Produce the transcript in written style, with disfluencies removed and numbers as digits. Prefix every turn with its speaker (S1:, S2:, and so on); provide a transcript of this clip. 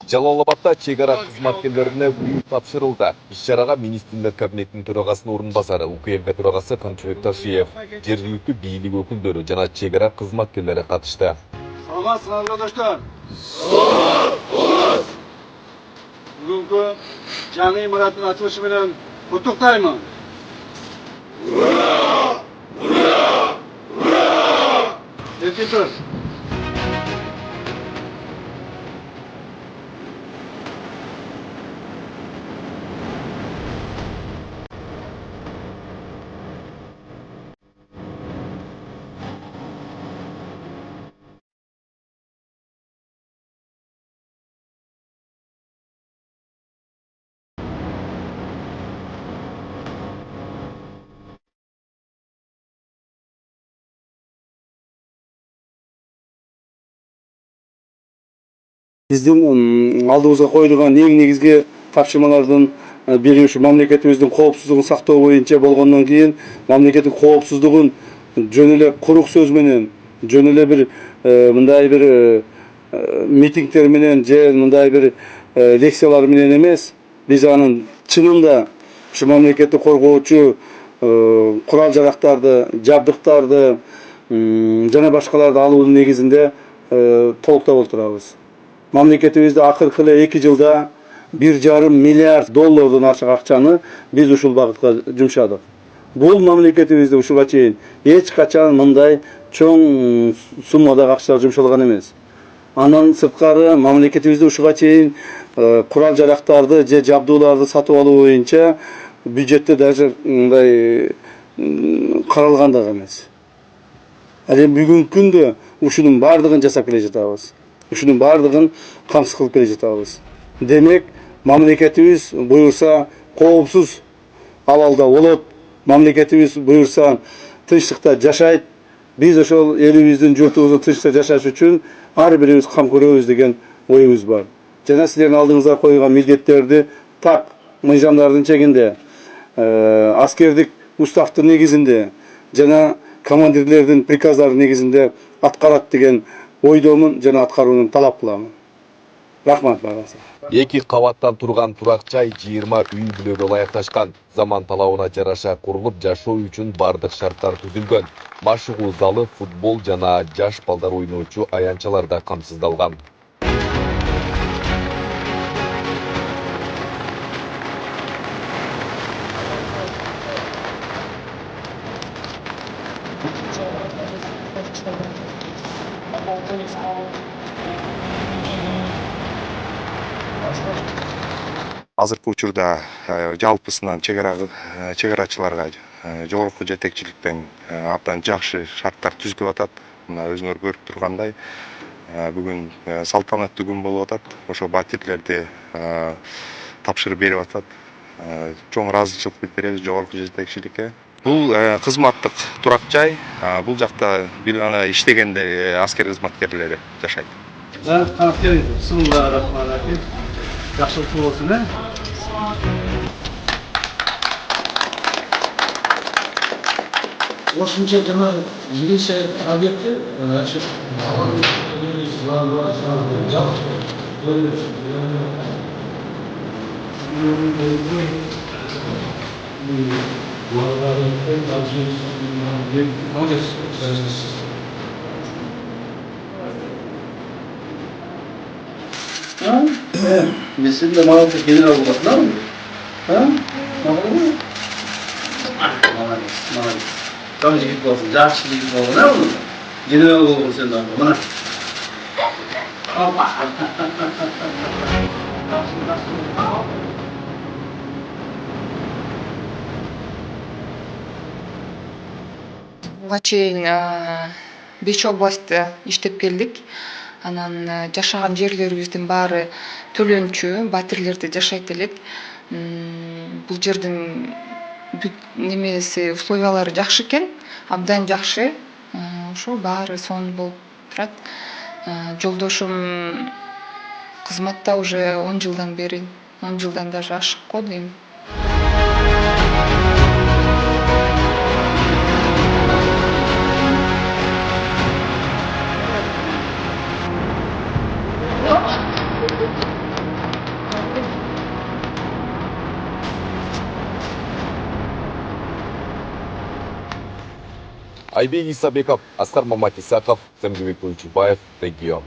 S1: Жалал Абадта чек ара кызматкерлерине үй тапшырылды. Иш-чарага министрлер кабинетинин төрагасынын орун басары УКМК төрагасы Канчыбек Ташиев, жергиликтүү бийлик өкүлдөрү жана чек ара кызматкерлери катышты.
S2: Саламатсызбы, arkadaşlar. Бүгүнкү жаңы имараттын ачылышы менен куттуктаймын. Эркин тур.
S3: Биздин алдыбызга коюлган эң негизги тапшырмалардын бири ушу мамлекетибиздин коопсуздугун сактоо боюнча болгондон кийин мамлекеттин коопсуздугун жөн эле курук сөз менен, жөн эле бир мындай бир митингдер менен же мындай бир лекциялар менен эмес, биз анын чынында ушу мамлекетти коргоочу курал жарактарды, жабдыктарды жана башкаларды алуунун негизинде толуктап отурабыз. Мамлекетибизде акыркы эле 2 жылда 1,5 миллиард доллардан ашык акчаны биз ушул багытка жумшадык. Бул мамлекетибизде ушуга чейин эч качан мындай чоң суммадагы акчалар жумшалган эмес. Андан сырткары мамлекетибизде ушуга чейин курал жарактарды же жабдууларды сатып алуу боюнча бюджетте даже мындай каралган да эмес. Ал эми бүгүнкү күндө ушунун баардыгын жасап келе жатабыз. Ушунун баардыгын камсыз кылып келе жатабыз. Демек, мамлекетибиз буюрса коопсуз абалда болот, мамлекетибиз буюрса тынчтыкта жашайт. Биз ошол элибиздин, журтубуздун тынчтыкта жашаш үчүн ар бирибиз кам көрөбүз деген оюбуз бар. Жана силердин алдыңызга койгон милдеттерди так мыйзамдардын чегинде, аскердик уставдын негизинде жана командирлердин приказдары негизинде аткарат деген ойдомун жана аткарууну талап кыламын. Рахмат баарыңызга.
S1: 2 кабаттан турган турак жай 20 үй бүлөгө ылайыкташкан. Заман талабына жараша курулуп, жашоо үчүн бардык шарттар түзүлгөн. Машыгуу залы, футбол жана жаш балдар ойноочу аянтчалар да камсыздалган.
S4: Азыркы учурда жалпысынан чек арачыларга жогорку жетекчиликтен абдан жакшы шарттар түзүлүп атат. Мына өзүңөр көрүп тургандай, бүгүн салтанаттуу күн болуп атат. Ошо батирлерди тапшырып берип атат. Чоң ыраазычылык билдиребиз жогорку жетекчиликке. Бул кызматтык турак жай. Бул жакта бир гана иштегенде аскер кызматкерлери жашайт.
S2: Bismillahirrahmanirrahim. Yaxşılık olsun, he?
S5: Osmanlıca cana İngilizce объекты açık.
S2: Bizim de maalesef general olmak mı? Ha? Mağdur mu? Maalesef. Tam git olsun, yaşlı git olsun, ne olur? General olsun sen de ama.
S6: Буга чейин 5 областта иштеп келдик. Анан жашаган жерлерибиздин баары төлөнчү, батирлерде жашайт элек. Бул жердин немеси условиялары жакшы экен, абдан жакшы. Ошо баары сонун болуп турат. Жолдошум кызматта уже 10 жылдан бери, 10 жылдан даже ашык го дейм.
S1: Айбек Исабеков, Аскар Маматисаков, Земгебек Тойчубаев, Регион.